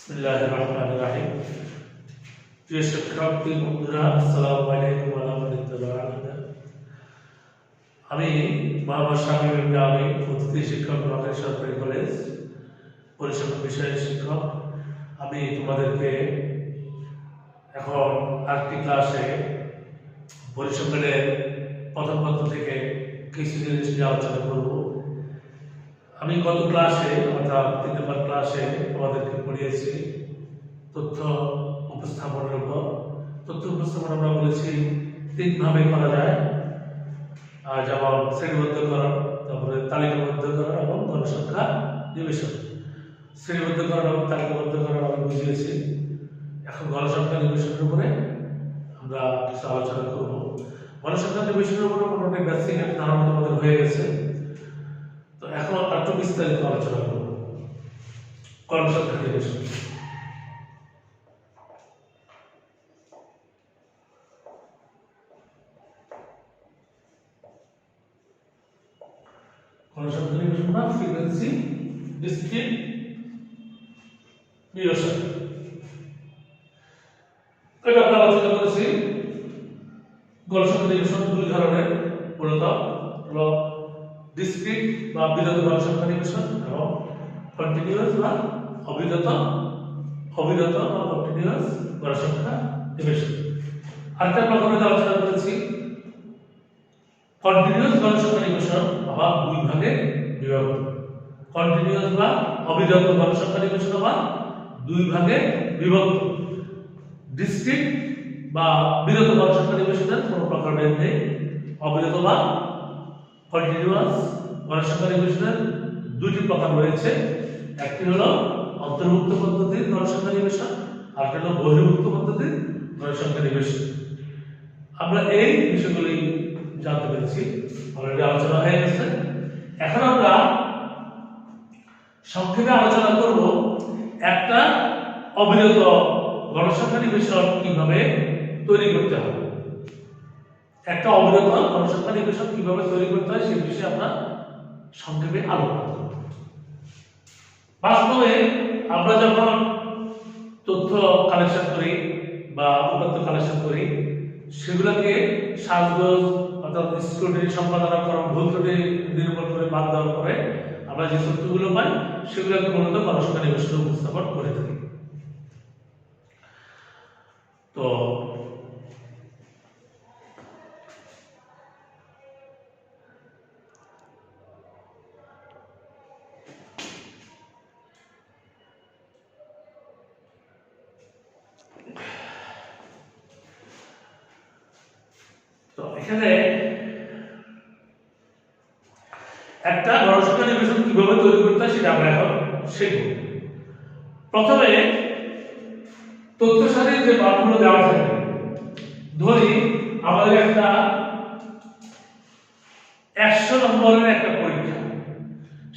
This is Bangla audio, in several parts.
बिस्मिल्लाहिर्रहमानिर्रहीम। प्रिय शिक्षार्थी बंधुरा আসসালামু আলাইকুম ওয়া রাহমাতুল্লাহি। আমি মোহাম্মদ শামীম ইবনে আলী, অতিথি শিক্ষক, নোয়াখালী সরকারি কলেজ পরিসংখ্যান বিষয়ের শিক্ষক। আমি তোমাদেরকে এখন আরেকটি ক্লাসে পরিসংখ্যানের প্রথম পত্র থেকে কিছু জিনিস নিয়ে আলোচনা করব। আমি গত ক্লাসে অর্থাৎ 3 নম্বর ক্লাসে তোমাদেরকে পড়িয়েছি তথ্য উপস্থাপনের উপর। তথ্য উপস্থাপন আমরা বলেছি 3 ভাবে করা যায়, যেমন শ্রেণীবদ্ধকরণ, তারপরে তালিকাবদ্ধকরণ এবং গণসংখ্যা নিবেশন। শ্রেণীবদ্ধকরণ এবং তালিকাবদ্ধকরণ আমি বুঝিয়েছি। এখন গণসংখ্যা নিবেশনের উপরে আমরা কিছু আলোচনা করব। গণসংখ্যা নিবেশনের উপরে মোটামুটি বেসিক একটা ধারণা তোমাদের হয়ে গেছে। তো এখন একটু বিস্তারিত আলোচনা করব গণসংখ্যা নিবেশন। গণসংখ্যা নিবেশন বা ফ্রিকোয়েন্সি ডিস্ট্রিবিউশন, এটা আমরা আলোচনা করেছি। গণসংখ্যা নিবেশন দুই ধরনের, মূলত হলো ডিসক্রিট বা বিরত গণসংখ্যা নিবেশন এবং কন্টিনিউয়াস বা অবিরত বা কন্টিনিউয়াস গণসংখ্যা নিবেশন। আরেকটা প্রকারের আলোচনা করেছি কন্টিনিউয়াস গণসংখ্যা নিবেশন আবার দুই ভাগে বিভক্ত। কন্টিনিউয়াস বা অবিরত গণসংখ্যা নিবেশন আবার দুই ভাগে বিভক্ত। ডিসক্রিট বা বিরত গণসংখ্যা নিবেশনের কোন প্রকার ভেদ নেই। অবিরত বা কন্টিনিউয়াস গণসংখ্যা নিবেশনের দুটি প্রকার রয়েছে। একটি হলো অন্তর্ভুক্ত পদ্ধতির গণসংখ্যা নিবেশন, আর একটা হলো বহির্ভুক্ত পদ্ধতির গণসংখ্যা নিবেশন। আমরা এই বিষয়গুলি জানতে পেরেছি, অলরেডি আলোচনা হয়ে গেছে। এখন আমরা সংক্ষেপে আলোচনা করব একটা অবিরত গণসংখ্যা নিবেশন কিভাবে তৈরি করতে হবে। একটা অবিরত গণসংখ্যা নিবেশন কিভাবে তৈরি করতে হয় সেই বিষয়ে আমরা সংক্ষেপে আলোচনা করব। বাস্তবে আমরা যখন তথ্য কালেকশন করি বা উপাত্ত কালেকশন করি, সেগুলোকে সাজগোজ অর্থাৎ স্ক্রুটিনি সম্পাদনা করা, ভুল ত্রুটি নির্মূল করে বাদ দেওয়ার পরে আমরা যে তথ্যগুলো পাই সেগুলোকে মূলত গণসংখ্যা নিবেশনে উপস্থাপন করে থাকি। তো এখানে একটা গণসংখ্যা নিবেশন কিভাবে তৈরি করতে হয় সেটা আমরা এখন শিখব। প্রথমে তথ্য সারির যে মানগুলো দেওয়া থাকে, ধরি আমাদের একটা 100 নম্বরের একটা পরীক্ষা।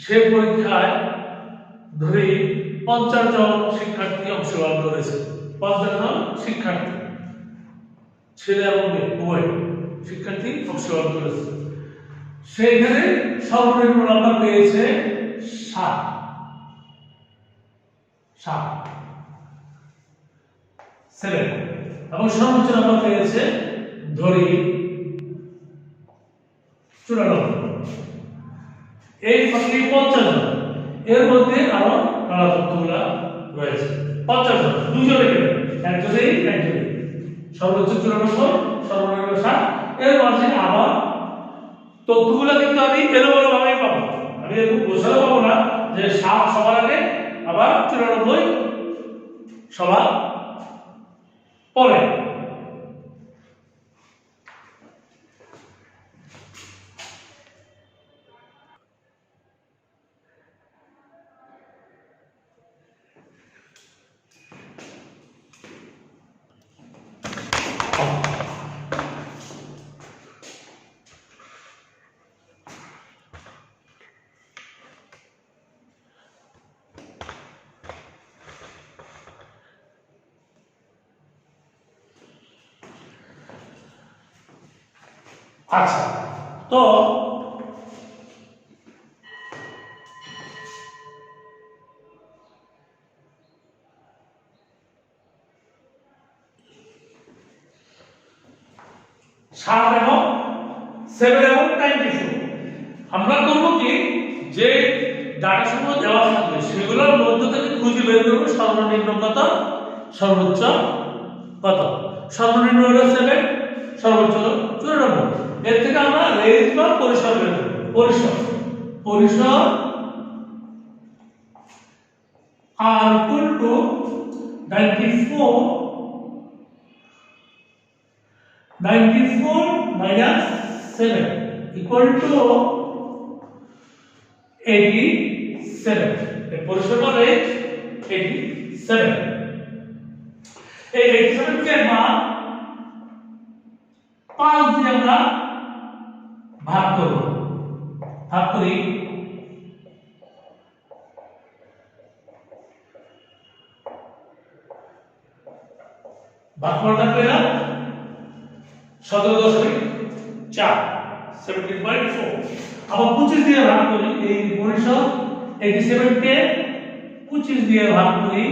সেই পরীক্ষায় ধরি 50 জন শিক্ষার্থী অংশগ্রহণ করেছে। 50 জন শিক্ষার্থী, ছেলে এবং মেয়ে উভয় শিক্ষার্থী অংশগ্রহণ করেছে। সেইখানে সর্বনিম্ন নাম্বার পেয়েছে 7 এবং সর্বোচ্চ নাম্বার পেয়েছে ধরি 94। এই 50 জন, এর মধ্যে আরো নানা তথ্যগুলা রয়েছে। 50 জন, দুজনে একজনেই সর্বোচ্চ 94, সর্বনিম্ন 7। এর মাঝে আবার তথ্যগুলো কিন্তু আমি এলোমেলো ভাবে পাবো। আমি এরকম বোঝাতে পাবো না যে 7 সবার আগে আবার 94 সবার পরে। আচ্ছা, তো 7 এবং 7 এবং 94 আমরা করব কি যে ডাটা সমূহ দেওয়া থাকবে সেগুলোর মধ্য থেকে খুঁজে বের করব সর্বনিম্ন কত সর্বোচ্চ কত সর্বনিম্ন হলো 7 সর্বোচ্চ 94 এর থেকে আমরা রেঞ্জ বা পরিসর বের করব পরিসর r equal to 94 minus 7 equal to 87 এই পরিসরের রেঞ্জ 87 এই 87 কে মান 5 দিয়ে আমরা ভাগ করব ভাগ করি ভাগফলটা পেলাম 17.4 17.4 আবার 25 দিয়ে ভাগ করি এই পরিসর 87 কে 25 দিয়ে ভাগ করি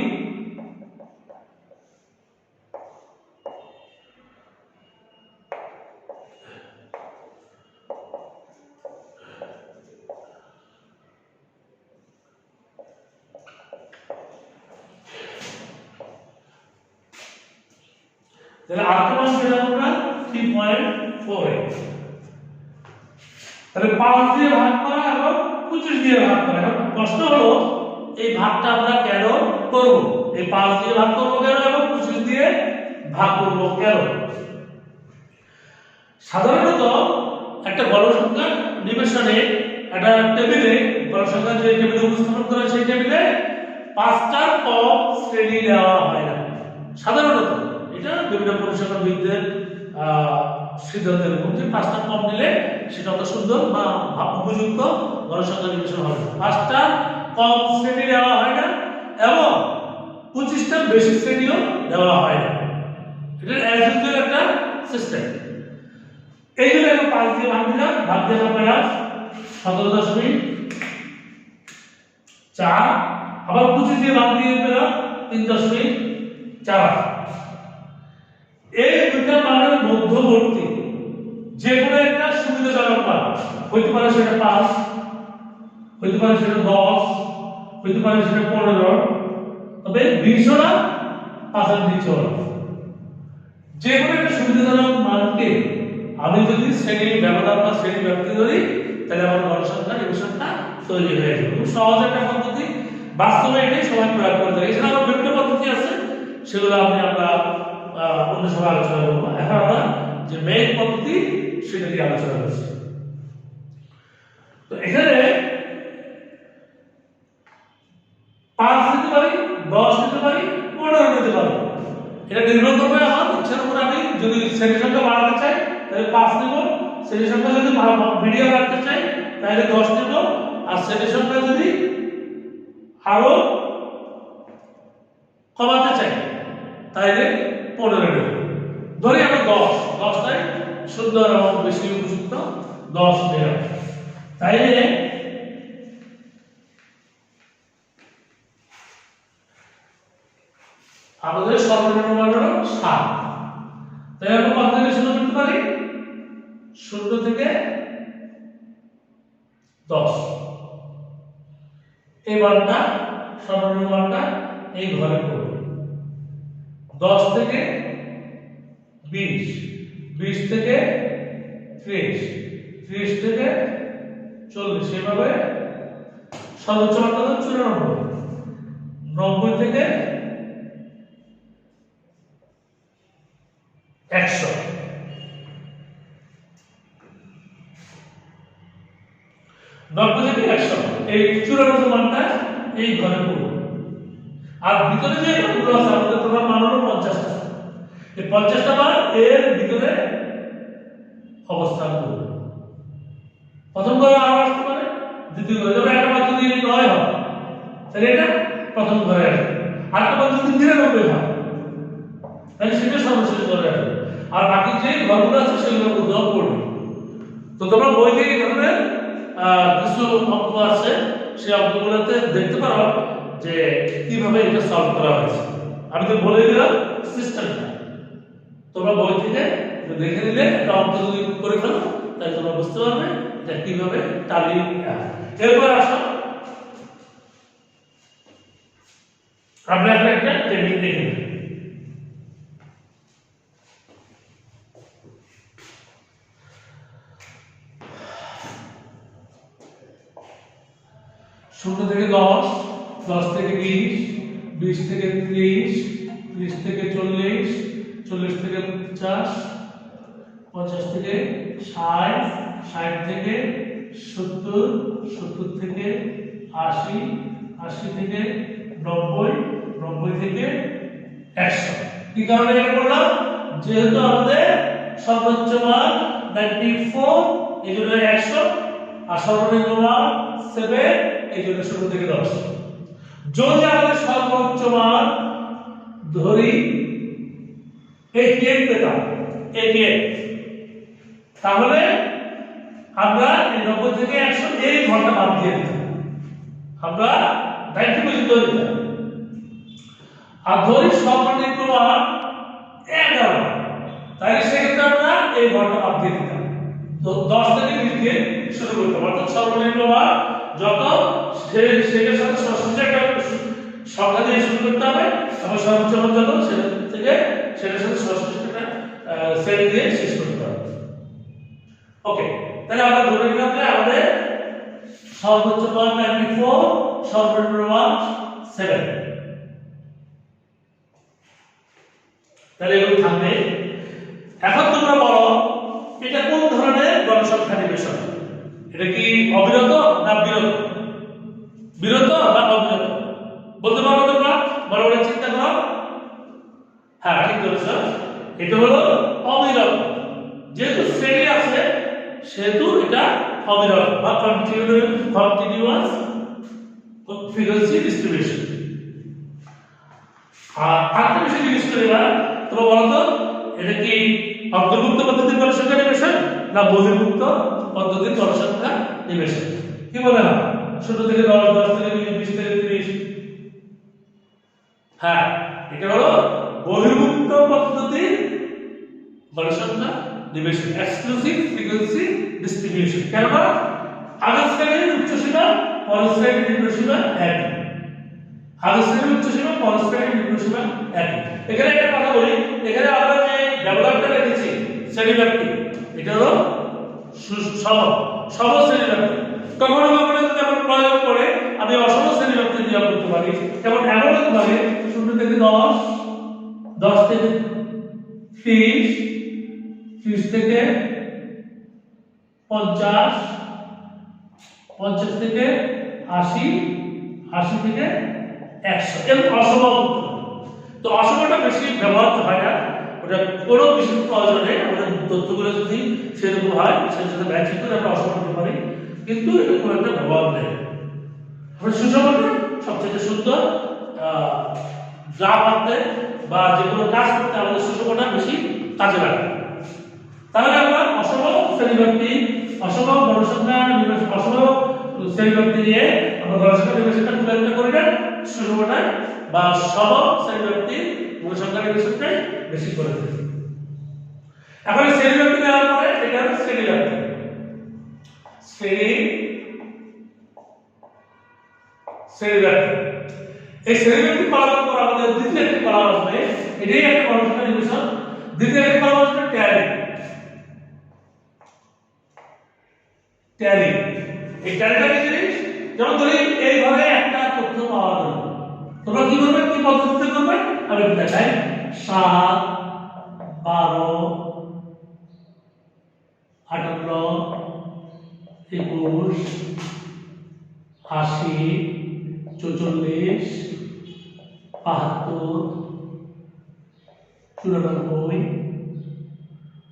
তাহলে আর্থমান পেলাম আমরা 3.48 তাহলে 5 দিয়ে ভাগ করা এবং 25 দিয়ে ভাগ করা এখন প্রশ্ন হলো এই ভাগটা আমরা কেন করব এই 5 দিয়ে ভাগ করব কেন এবং 25 দিয়ে ভাগ করব কেন সাধারণত একটা গণসংখ্যা নিবেশনে একটা টেবিলে গণসংখ্যা যে টেবিলে উপস্থাপন করা সেই টেবিলে 5টার কম শ্রেণী দেওয়া হয় না সাধারণত এটা বিভিন্ন পরিসংখ্যানবিদদের সিদ্ধান্ত এরকম যে 5টা কম নিলে সেটা অত সুন্দর বা উপযুক্ত গণসংখ্যা নিবেশন হবে 5টা কম শ্রেণী দেওয়া হয় না এবং 25টা বেশি শ্রেণীও দেওয়া হয় না এটা অ্যাজ একটা সিস্টেম এই জন্য আমি 5 দিয়ে ভাগ দিলাম ভাগ দিয়ে আমরা পেলাম 17.4 আবার 25 দিয়ে ভাগ দিয়ে পেলাম 3.4 এই দুটো মানের মধ্যবর্তী যে কোনো একটা সুবিধাজনক মান হইতে পারে সেটা 5 হইতে পারে সেটা 10 হইতে পারে সেটা 15 তবে 20 না 5 এর নিচে না যে কোনো একটা সুবিধাজনক মানকে আমি যদি শ্রেণী ব্যবধান বা শ্রেণী ব্যক্তি ধরি তাহলে আমার গণসংখ্যা নিবেশনটা তৈরি হয়ে যাবে খুব সহজ একটা পদ্ধতি বাস্তবে এটাই সবাই প্রয়োগ করতে পারে এছাড়া বিভিন্ন পদ্ধতি আছে সেগুলো আমরা অন্য সময় আলোচনা করব এখন আমরা যে মেইন পদ্ধতি সেটা নিয়ে আলোচনা করছি তো এখানে 5 নিতে পারি 10 নিতে পারি 15 নিতে পারি এটা নির্ভর করবে আমার ইচ্ছার উপর আমি যদি শ্রেণী সংখ্যা বাড়াতে চাই তাহলে 5 নেব শ্রেণী সংখ্যা যদি মিডিয়াম রাখতে চাই তাহলে 10 নেব আর শ্রেণী সংখ্যা যদি আরো কমাতে চাই তাহলে 15 নেব ধরি আমরা 10টাই সুন্দর এবং বেশি উপযুক্ত 10 নেব তাইলে আমাদের সর্বনিম্ন মান হলো 7 তাই আমরা কত থেকে শুরু করতে পারি 0 থেকে 10 এই মানটা সর্বনিম্ন মানটা এই ঘরে পড়বে 10 থেকে 20 20 থেকে 30 30 থেকে 40 এভাবে সর্বোচ্চ মান কত 94 90 থেকে 100 90 থেকে 100 এই 94 মানটা এই ঘরে পড়বে আর ভিতরে যে মানগুলো আছে আমাদের টোটাল মান হলো 50টা এই 50টা মান এর ভিতরে অবস্থান করবে প্রথম ঘরে আর আসতে পারে দ্বিতীয় ঘরে যেমন একটা মান যদি 9 হয় তাহলে এটা প্রথম ঘরে আসবে আর একটা মান যদি 99 হয় তাহলে সেটা সর্বশেষ ঘরে আসবে আর বাকি যে ঘরগুলো আছে সেগুলো উদ্যোগ করবে তো তোমরা বই থেকে এই ধরনের কিছু অঙ্ক আছে সেই অঙ্কগুলোতে দেখতে পারো যে কিভাবে এটা সলভ করা হয়েছে আমি তো বলে দিলাম সিস্টেমটা তোমরা বই থেকে দেখে নিলে একটা অঙ্ক যদি করে ফেলো তাহলে তোমরা বুঝতে পারবে এটা কিভাবে টালি। এরপর আসো আমরা একটা টেবিল দেখে নিই। শূন্য থেকে 10, 10 থেকে 20, 20 থেকে 30, 30 থেকে 40, 40 থেকে 50, 50 থেকে 60, 60 থেকে 70, 70 থেকে 80, 80 থেকে 90, 90 থেকে 100। কি কারণে এটা করলাম? যেহেতু আমাদের সর্বোচ্চ মান 94, এই জন্য 100, আর সর্বনিম্ন মান 7, এই জন্য 0 থেকে 10। যদি আমাদের সর্বোচ্চ মান ধরি 88 পেতাম, 88, তাহলে আমরা এই 90 থেকে 100 এই ঘরটা বাদ দিয়ে দিতাম, আমরা 90 পর্যন্ত দিতাম। আর ধরি সর্বনিম্ন মান 11, তাহলে সেক্ষেত্রে আমরা এই ঘরটা বাদ দিয়ে দিতাম। তো 10 থেকে 20 দিয়ে শুরু করতাম, অর্থাৎ সর্বনিম্ন মান যত সেটার সাথে সরাসরি একটা সংখ্যা দিয়ে শুরু করতে হবে, এবং সর্বোচ্চ মান যত সেটা থেকে সেটার সাথে সরাসরি একটা সেট দিয়ে শেষ করতে হবে। ওকে, তাহলে আমরা ধরে নিলাম যে আমাদের সর্বোচ্চ মান 94, সর্বনিম্ন মান 7। তাহলে এগুলো থাকবে। এখন তোমরা বলো এটা কোন ধরনের গণসংখ্যা নিবেশন? এটা কি অবিরত না বিরত? বিরত না অবিরত? বলতে পারো তোমরা? বড় বড় চিন্তা করো। হ্যাঁ, ঠিক বলেছো, এটা হলো অবিরত। যেহেতু শ্রেণী আছে সেহেতু এটা অবিরত বা কন্টিনিউয়াস ফ্রিকোয়েন্সি ডিস্ট্রিবিউশন। আর আরেকটা বিষয় জিজ্ঞেস করি এবার, তোমরা বলো তো এটা কি অন্তর্ভুক্ত পদ্ধতির গণসংখ্যা নিবেশন না বহির্ভুক্ত পদ্ধতির গণসংখ্যা নিবেশন? কি বলে না? 0 থেকে 10, 10 থেকে 20, 20 থেকে 30। হ্যাঁ, এটা হলো বহির্ভুক্ত পদ্ধতির গণসংখ্যা নিবেশন, এক্সক্লুসিভ ফ্রিকোয়েন্সি ডিস্ট্রিবিউশন। কেন? আগের শ্রেণীর উচ্চসীমা পরের শ্রেণীর নিম্নসীমা একই, আগের শ্রেণীর উচ্চসীমা পরের শ্রেণীর নিম্নসীমা একই। এখানে একটা কথা বলি, এখানে আমরা যে ব্যবধানটা রেখেছি শ্রেণীব্যাপ্তি, এটা হলো সম শ্রেণীব্যাপ্তি। কখনো কখনো যদি আমরা প্রয়োগ করে আমি অসম শ্রেণীব্যাপ্তি নিয়োগ করতে পারি, যেমন এমন হতে পারে 0 থেকে 10, 10 থেকে 30, 30 থেকে 50, 50 থেকে 80, 80 থেকে 100, এরকম অসম। তো অসমটা বেশি ব্যবহার হয় না, ওটা কোনো বিশেষ প্রয়োজন নেই। আমাদের তথ্যগুলো যদি সেরকম হয় সেটার সাথে ম্যাচিং করে আমরা অসম করতে পারি, কিন্তু এটা কোনো একটা ব্যবহার নেই। আমরা সুষমটা সবচেয়ে সুন্দর, যা করতে বা যে কোনো কাজ করতে আমাদের সুষমটা বেশি কাজে লাগে। তাহলে আমরা অসম শ্রেণীব্যাপ্তি, অসম গণসংখ্যা নিবেশন, অসম শ্রেণীব্যাপ্তি নিয়ে আমরা গণসংখ্যা নিবেশনটা খুব একটা করি না, সুষমটা বা সম শ্রেণীব্যাপ্তি গণসংখ্যা নিবেশনটাই বেশি করে থাকি। এখন শ্রেণীব্যাপ্তি নেওয়ার পরে এটা হচ্ছে শ্রেণীব্যাপ্তি। শ্রেণীব্যাপ্তি, এই শ্রেণীব্যাপ্তি কলাম পর আমাদের দ্বিতীয় একটি কলাম আসবে, এটাই একটা গণসংখ্যা নিবেশন। দ্বিতীয় একটি কলাম আসবে ট্যালি। ট্যালি, এই ট্যালিটা কি জিনিস? যেমন ধরি এই ঘরে একটা তথ্য পাওয়া গেল, তোমরা কি করবে, কি পদ্ধতিতে করবে আমি দেখাই। 7, 12, 58, 21, 80, 44, 72, 94,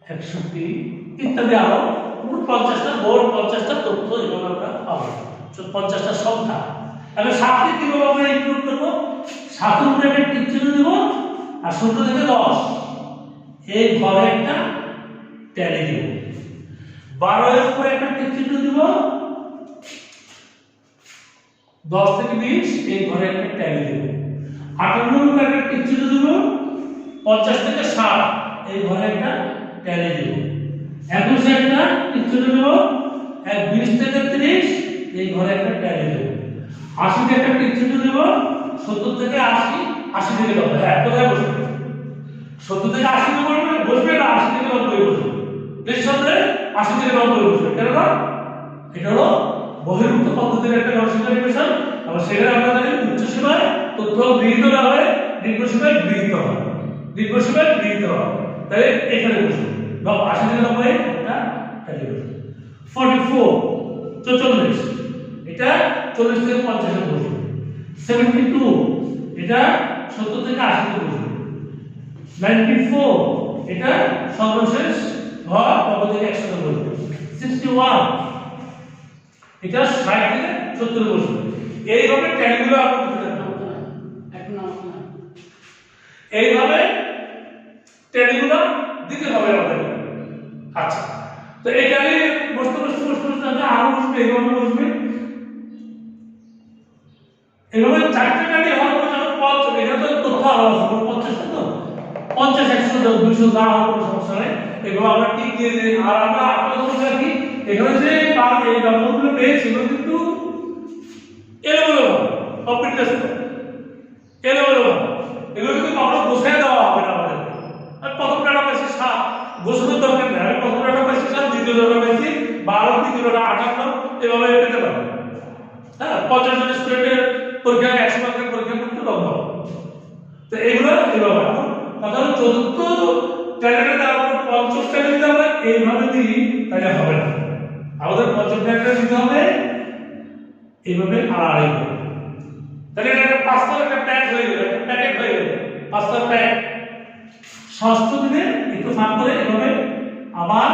61 ইত্যাদি আরো 50টা মোট 50টা তথ্য এভাবে আমরা পাবো, 50টা সংখ্যা। আমি 7কে কিভাবে আমরা ইনক্লুড করবো? 7 এর উপরে একটা টিক চিহ্ন দেব, আর 0 থেকে 10 এই ঘরে একটা ট্যালি দেব। 12 এর উপরে একটা টিক চিহ্ন দেব, 10 থেকে 20 এই ঘরে একটা ট্যালি দেব। 58 এর উপরে একটা টিক চিহ্ন দেব, 50 থেকে 60 এই ঘরে একটা ট্যালি দেব। 21 একটা টিকচিহ্ন দেব, 20 থেকে 30 এই ঘরে একটা ট্যালি দেব। 80 তে একটা টিকচিহ্ন দেব, 70 থেকে 80, 80 থেকে 90। হ্যাঁ, কোথায় বসবে? 70 থেকে 80 তে বসবে না 80 থেকে 90 বসবে? নিঃসন্দেহে 80 থেকে 90 বসবে। কেন না? এটা হলো বহির্ভূত পদ্ধতির একটা গবেষণা নির্দেশন। আবার সেখানে আমরা জানি উচ্চ সীমায় তথ্য গৃহীত না হয়, নিম্ন সীমায় গৃহীত হয়, নিম্ন সীমায় গৃহীত হয়। তাহলে এখানে বসবে 80 থেকে 90 একটা ট্যালি বসবে। 44 44 এটা 40 থেকে 50 এ বসবে। 72 এটা 70 থেকে 80 তে বসবে। 94 এটা সর্বশেষ ঘর কত থেকে 100 তে বসবে। 61 এটা 60 থেকে 70 এ বসবে। এইভাবে ট্যালিগুলো আমরা দিতে থাকবো। এইভাবে ট্যালিগুলো দিতে হবে আমাদের। আচ্ছা, তো এই ট্যালি বসতে আরো বসবে, এইভাবে বসবে। এইভাবে 4টা ট্যালি হওয়ার পর যখন 50, এটা তো তথ্য আলাদা হবে 50 তো 50 100 200 না হওয়ার কোনো সমস্যা নেই। এগুলো আমরা টিক দিয়ে দিই। আর আমরা আপনাদের রাখি এখানে যে তার এই নম্বরগুলো পেয়েছি কিন্তু এলোমেলো কমপ্লিটনেস এলোমেলো, এগুলো কিন্তু আমরা গোছায় দেওয়া হবে না আমাদের। আর প্রথম ডাটা পাইছি 7, গোছানোর দরকার নেই। আমি প্রথম ডাটা পাইছি 7, দ্বিতীয় ডাটা পাইছি 12, তৃতীয় ডাটা 58, এভাবে পেতে পারবো। হ্যাঁ, 50 জন স্টুডেন্টের পরীক্ষায় 100 মার্কের পরীক্ষা করতে লম্বা। তো এগুলো এভাবে কথা হলো চতুর্থ ট্যালেন্টে আমরা পঞ্চম ট্যালেন্টে আমরা এইভাবে দিই তাহলে হবে না। আমাদের পঞ্চম ট্যালেন্টে দিতে হবে এইভাবে আড়াআড়ি করে। তাহলে এটা একটা পাঁচটার একটা প্যাক হয়ে গেল, একটা প্যাকেট হয়ে গেল, পাঁচটার প্যাক। ষষ্ঠ দিনে একটু ফাঁক করে এভাবে আবার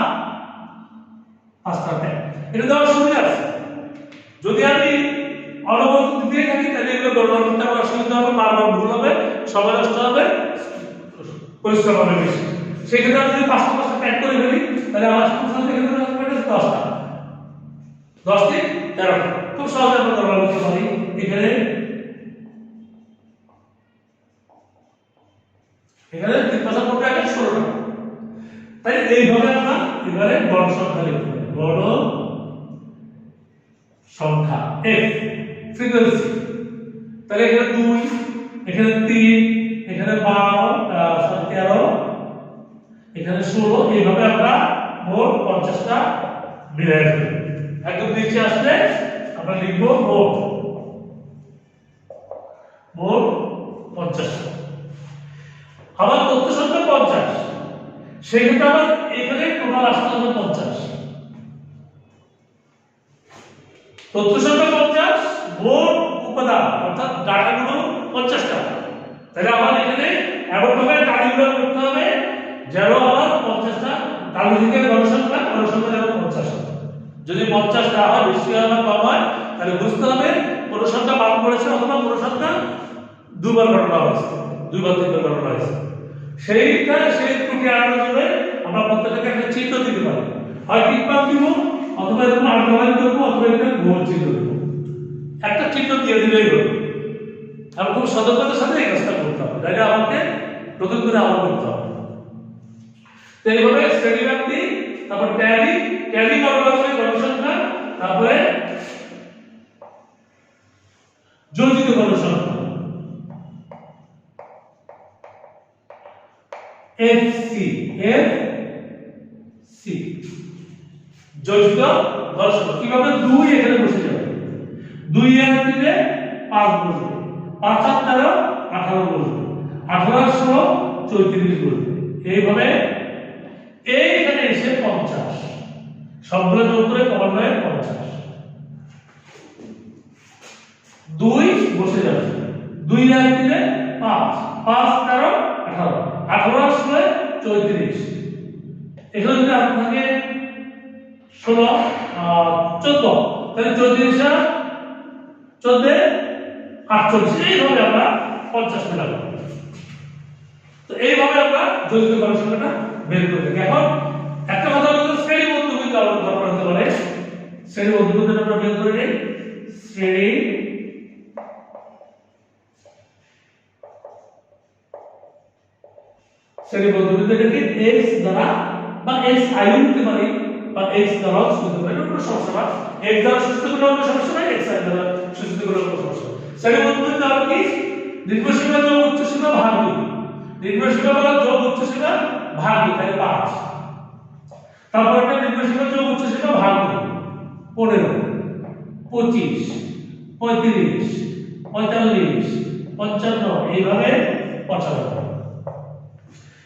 পাঁচটার প্যাক। এটা দেওয়ার সুবিধা আছে। যদি আমি অনবরত দিতে থাকি তাহলে এগুলো গণনা করতে আমার অসুবিধা হবে, বারবার ভুল হবে, সময় নষ্ট হবে, পরিশ্রম হবে বেশি। সেক্ষেত্রে আমি যদি 5টা প্যাক করে ফেলি তাহলে আমার সংখ্যা থেকে 10টা, 10টি 13টা। খুব সহজে আমরা গণনা করতে পারি। এখানে 3 করতে আগে 16টা। তাই এইভাবে আমরা এবারে গড় সংখ্যা লিখতে পারি। গড় সংখ্যা f ফ্রিকোয়েন্সি। তাহলে এখানে 2, এখানে 3, এখানে 13, এখানে 16, এইভাবে আমরা মোট 50টা মিলাই দেব। একদম নিচে আসলে আমরা লিখব মোট 50টা। আবার তথ্য সংখ্যা 50, সেক্ষেত্রে আবার এখানে টোটাল আসতে হবে 50। তথ্য সংখ্যা 50, মোট উপাদান অর্থাৎ ডাটাগুলো 50টা। তাহলে আমার এখানে এমন ভাবে ডাটাগুলো করতে হবে যেন আমার 50টা ডাটা থেকে গণসংখ্যা যেন 50 হয়। যদি 50 না হয়, বেশি হয় বা কম হয়, তাহলে বুঝতে হবে কোন সংখ্যা বাদ পড়েছে অথবা কোন সংখ্যা দুবার গণনা হয়েছে, দুইবার তিনবার গণনা হয়েছে। সেই ত্রুটি এড়ানোর জন্য আমরা প্রত্যেকটাকে একটা চিহ্ন দিতে পারি। হয় টিক মার্ক দিব, অথবা এরকম আন্ডারলাইন করব, অথবা একটা গোল চিহ্ন দেব। একটা চিহ্ন দিয়ে দিলেই হবে। আর খুব সতর্কতার সাথে এই কাজটা করতে হবে, তাহলে আমাকে নতুন করে আবার করতে হবে। তো এইভাবে শ্রেণীব্যাপ্তি, তারপর ট্যালি গণনা গণসংখ্যা, তারপরে যোজিত গণসংখ্যা এফসি যোজিত গণসংখ্যা। কিভাবে 2 এখানে বসে যাবে, 2 এর দিকে 5 বসবে, 5 আর 13 18 বসবে, 18 আর 16 34 বসবে। এইভাবে এইখানে এসে 50 সবগুলো যোগ করে ক্রমান্বয়ে 50। 2 বসে যাবে, 2 এর দিকে 5, 5 13 18, 18 আর 16 34। এখানে যদি আপনার থাকে 16 আর 14, তাহলে 34 আর 14 48। এইভাবে আমরা 50 পেলাম। তো এইভাবে আমরা যোজিত গণসংখ্যাটা বের করে থাকি। এখন একটা কথা হলো শ্রেণী বন্ধুবিদ আলোচনা করতে পারে। শ্রেণী বন্ধুবিদ আমরা বের করে নিই। শ্রেণী বন্ধুবিদ এটাকে x দ্বারা বা এক্স আই নিতে পারি বা এক্স দ্বারাও সূচিত করি, এটা কোনো সমস্যা না। এক্স দ্বারা সূচিত করলে কোনো সমস্যা নাই, এক্স আই দ্বারা সূচিত করলে কোনো সমস্যা না। শ্রেণী বন্ধনীর দ্বারা কি নিম্ন সীমা যোগ উচ্চ সীমা ভাগ 2, নিম্ন সীমা বলা যোগ উচ্চ সীমা ভাগ 2 তাহলে 5, তারপর একটা নিম্ন সীমা যোগ উচ্চ সীমা ভাগ 2 15 25 35 45 55 এইভাবে 55।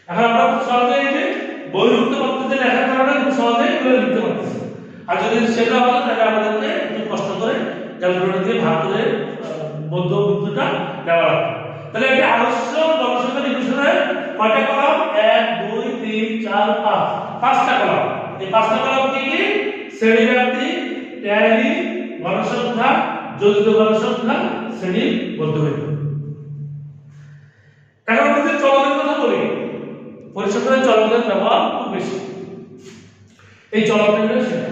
এখন আমরা খুব সহজে এই যে বহির্ভূত পদ্ধতিতে লেখার কারণে খুব সহজে এগুলো লিখতে পারতেছি। আর যদি সেটা হতো তাহলে আমাদেরকে একটু কষ্ট করে ক্যালকুলেটর দিয়ে ভাগ করে মধ্যবিন্দুটা নেওয়া লাগবে। তাহলে এটা আদর্শ গণসংখ্যা নির্দেশনায় কয়টা কলাম? 1 2 3 4 5, পাঁচটা কলাম। এই পাঁচটা কলাম কি কি? শ্রেণীব্যাপ্তি, ট্যালি, গণসংখ্যা, যোজিত গণসংখ্যা, শ্রেণী মধ্যবিন্দু। এখন যদি চলকের কথা বলি, পরিসংখ্যানে চলকের ব্যবহার খুব বেশি। এই চলকগুলো সেটা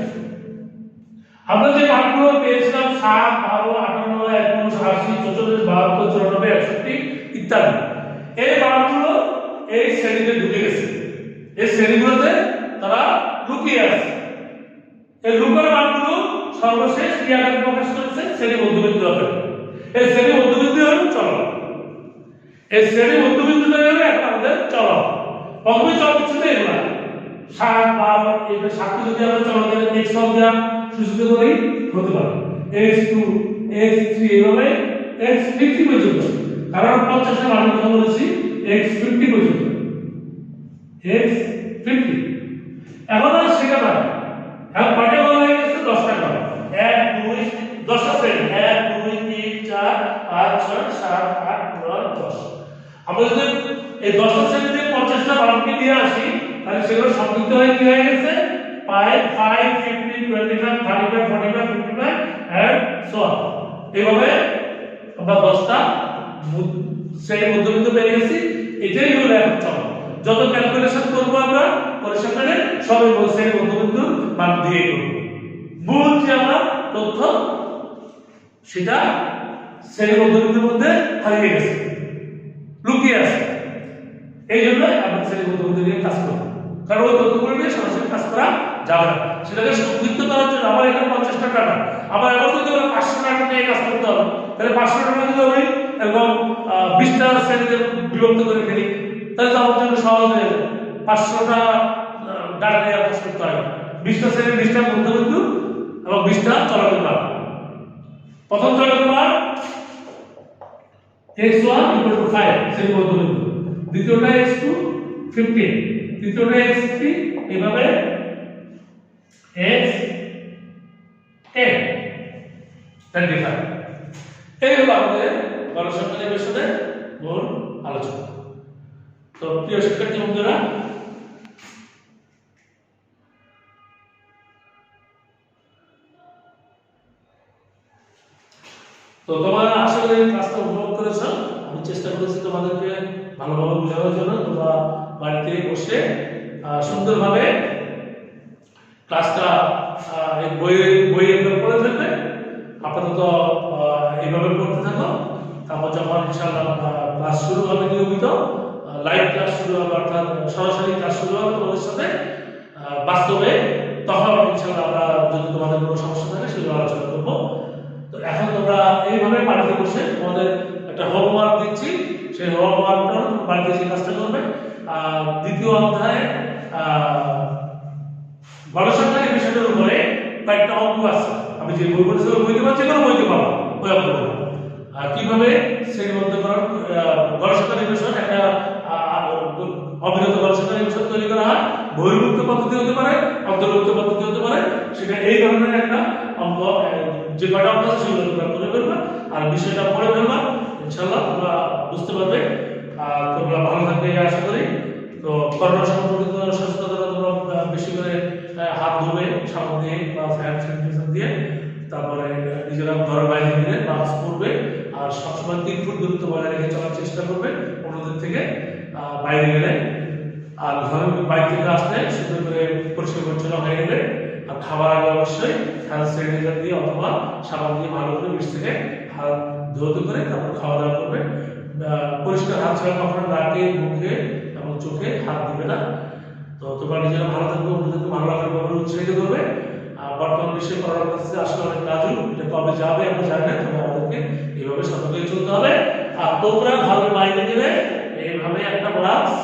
আমরা যে মানগুলো পেয়েছিলাম 7 12 58 81 84 72 94 61 ইত্যাদি, এই মানগুলো এই শ্রেণীতে ঢুকে গেছে। এই শ্রেণীগুলোতে তারা লুকিয়ে আছে। এই লুকানো মানগুলো সর্বশেষ কি আকারে প্রকাশ করেছে? শ্রেণী মধ্যবিন্দু আকারে। এই শ্রেণী মধ্যবিন্দু হলো চলক। এই শ্রেণী মধ্যবিন্দুটা হলো একটা আমাদের চলক। প্রথমে চলক ছিল এগুলা 7 12, এই 7 যদি আমরা চলকের x সংখ্যা সূচিত করি হতে পারে x2 x3 এভাবে x50 পর্যন্ত, কারণ 50 এর মান কথা বলেছি x50 পর্যন্ত, x50। এখন আর সেটা না, এখন কয়টা কলা হয়ে গেছে? 10টা কলা। 1 2 10টা শ্রেণী 1 2 3 4 5 6 7 8 9 10। আমরা যদি এই 10টা শ্রেণীতে 50টা মানকে নিয়ে আসি তাহলে সেগুলো সংযুক্ত হয়ে কি হয়ে গেছে? 5 5 50 25 35 45 55 and so on। এইভাবে আমরা 10টা শ্রেণী মধ্যবিন্দু পেয়ে গেছি। এটাই হলো এখন চলক। যত ক্যালকুলেশন করব আমরা পরিসংখ্যানে সবই শ্রেণী মধ্যবিন্দু মান দিয়ে করব। মূল যে আমরা তথ্য সেটা শ্রেণী মধ্যবিন্দুর মধ্যে হারিয়ে গেছে, লুকিয়ে আছে। এই জন্য আমরা শ্রেণী মধ্যবিন্দু নিয়ে কাজ করব, কারণ ওই তথ্যগুলো নিয়ে সরাসরি কাজ করা যাবে না। সেটাকে সংযুক্ত করার জন্য আমার এখানে 50 টাকা না, আমার এমন যদি 500 টাকা নিয়ে কাজ করতে হবে, তাহলে 500 টাকা যদি আমি এবং 20টা শ্রেণীতে বিভক্ত করে ফেলি তাহলে তো আমার জন্য সহজ হয়ে যাবে। 500টা ডাটা নিয়ে কাজ করতে হয়। 20টা শ্রেণী 20টা মধ্যবিন্দু এবং 20টা চলকের মান। প্রথম চলকের মান x1 = 5 শ্রেণী মধ্যবিন্দু, দ্বিতীয়টা x2 15, তৃতীয়টা x3 এভাবে x10 25। এই হলো আমাদের গণসংখ্যা নির্দেশনের মূল আলোচনা। তো প্রিয় শিক্ষার্থী বন্ধুরা, তো তোমরা আশা করি ক্লাসটা উপভোগ করেছো। আমি চেষ্টা করেছি তোমাদেরকে ভালোভাবে বোঝানোর জন্য। তোমরা বাড়িতে বসে সুন্দরভাবে ক্লাসটা বইয়ে পড়ে ফেলবে। আপাতত এইভাবে পড়তে থাকো। তারপর যখন ইনশাআল্লাহ ক্লাস শুরু হবে, নিয়মিত লাইভ ক্লাস শুরু হবে, অর্থাৎ সরাসরি ক্লাস শুরু হবে তোমাদের সাথে বাস্তবে, তখন ইনশাআল্লাহ আমরা যদি তোমাদের কোনো সমস্যা থাকে সেগুলো আলোচনা করবো। তো এখন তোমরা এইভাবে বাড়িতে বসে তোমাদের একটা হোমওয়ার্ক দিচ্ছি, সেই হোমওয়ার্কটা বাড়িতে এসে কাজটা করবে। দ্বিতীয় অধ্যায়ে গণসংখ্যার বিষয়টার উপরে কয়েকটা অঙ্ক আছে। আমি যে বই পড়েছি বইতে পারছি কোনো বইতে পাবো ওই অঙ্কগুলো। কিভাবে শ্রেণীবদ্ধকরণ গণসংখ্যা নির্দেশন একটা অবিরত গণসংখ্যা নির্দেশন তৈরি করা হয়। বহির্ভূত পদ্ধতি হতে পারে, অন্তর্ভুক্ত পদ্ধতি হতে পারে। সেটা এই ধরনের একটা অঙ্ক, যে কয়টা অঙ্ক আছে সেগুলো তোমরা করে ফেলবা আর বিষয়টা পড়ে ফেলবা। ইনশাআল্লাহ তোমরা বুঝতে পারবে। তোমরা ভালো থাকবে আশা করি। তো করোনা সম্পর্কিত সচেতনতা তোমরা বেশি করে হাত ধুবে সাবান দিয়ে বা হ্যান্ড স্যানিটাইজার দিয়ে, তারপরে নিজেরা ঘরের বাইরে গেলে মাস্ক পরবে আর সবসময় 3 ফুট দূরত্ব বজায় রেখে চলার চেষ্টা করবে অন্যদের থেকে বাইরে গেলে। আর ঘরের বাইরে থেকে আসলে সুন্দর করে পরিষ্কার পরিচ্ছন্ন হয়ে গেলে আর খাবার আগে অবশ্যই হ্যান্ড স্যানিটাইজার দিয়ে অথবা সাবান দিয়ে ভালো করে নিচ থেকে হাত ধুতে করে তারপর খাওয়া দাওয়া করবে। পরিষ্কার হাত ছাড়া কখনো নাকে, মুখে এবং চোখে হাত দিবে না। তো তো তোমরা নিজেরা ভালো থাকবে, অন্যদেরকে ভালো রাখার ব্যাপারে উৎসাহিত করবে। আর বর্তমান বিশ্বে করোনা পরিস্থিতি আসলে অনেক নাজুক, এটা কবে যাবে আমরা জানি না, তবে আমাদেরকে এইভাবে সতর্ক হয়ে চলতে হবে। আর তোমরা ভালো মাইন্ডে নেবে, এইভাবে একটা মাস্ক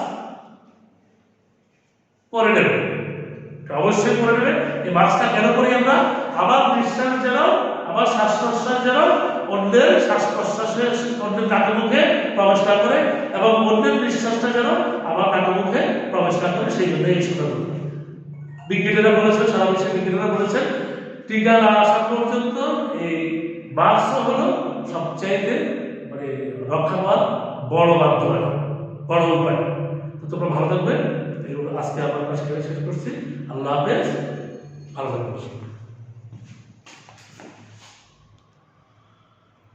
পরে নেবে, অবশ্যই পরে নেবে। এই মাস্কটা কেন করি আমরা? আবার নিঃশ্বাস যেন, আবার শ্বাস প্রশ্বাস যেন অন্যের শ্বাস প্রশ্বাসে অন্যের নাকে মুখে প্রবেশ না করে, এবং অন্যের নিঃশ্বাসটা যেন আমার নাকে মুখে প্রবেশ না করে, সেই জন্য এই সতর্ক। বিজ্ঞানীরা বলেছেন, সারা বিশ্বের বিজ্ঞানীরা বলেছেন, টিকা না আসা পর্যন্ত এই মাস্ক হলো সবচাইতে মানে রক্ষা পাওয়ার বড় মাধ্যম, বড় উপায়। তো তোমরা ভালো থাকবে। আজকে আমার কাছে শেষ করছি। আল্লাহ হাফেজ, ভালো থাকবে।